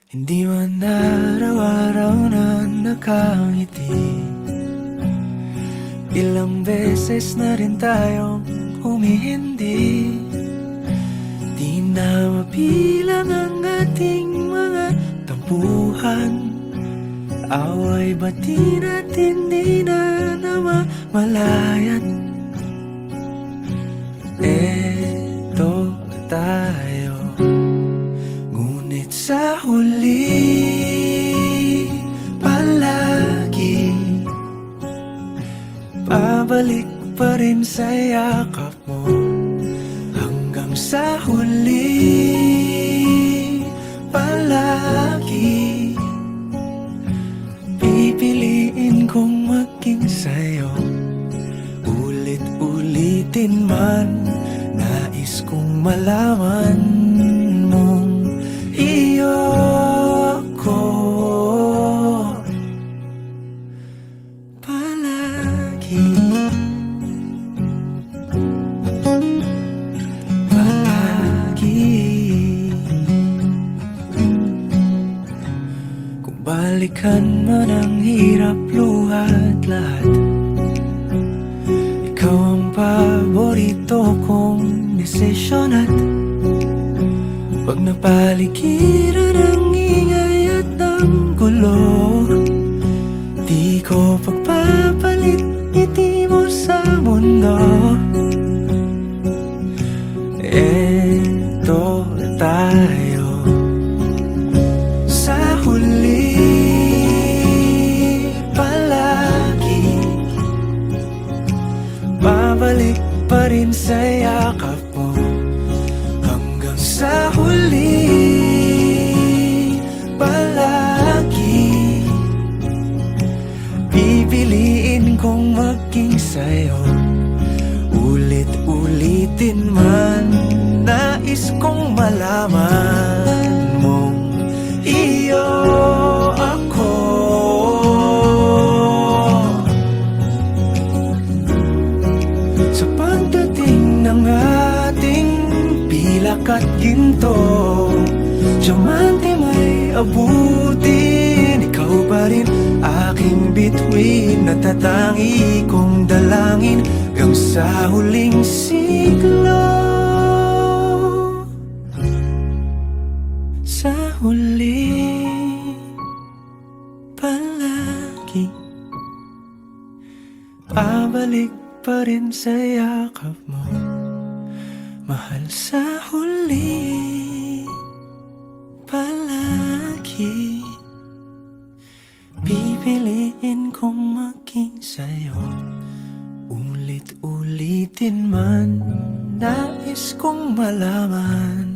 Hindi man araw-araw na nakangiti. Ilang beses na rin tayong humihindi. Di na mapilang ang ating mga tampuhan. Away bati natin di na namamalayan. Eto tayo, ngunit sa huli palagi babalik pa rin sa yakap mo. Hanggang sa huli palagi pipiliin kong maging sa'yo. Ulit-ulitin man, nais kong malaman mong iyo ko palagi. Palagi. Kung balikan man ang hirap, luha at lahat, ikaw ang paborito kong desisyon. At pag napaligiran ang ingay at ang gulo, di ko pagpapalit ngiti mo sa mundo. Eto tayo sa huli palagi babalik pa rin sa yakap mo. Hanggang sa huli palagi pipiliin kong maging sa'yo. Ulit-ulitin man, nais kong malaman mong iyo ako. Sa pagdating ng ating pilak at ginto, diamante may abutin, ikaw pa rin aking bituin. Natatangi kong dalangin hanggang sa huling siglo. Sa huli palagi babalik pa rin sa yakap mo, mahal. Sa huli palagi pipiliin kong maging sa'yo. Ulit-ulitin man, nais kong malaman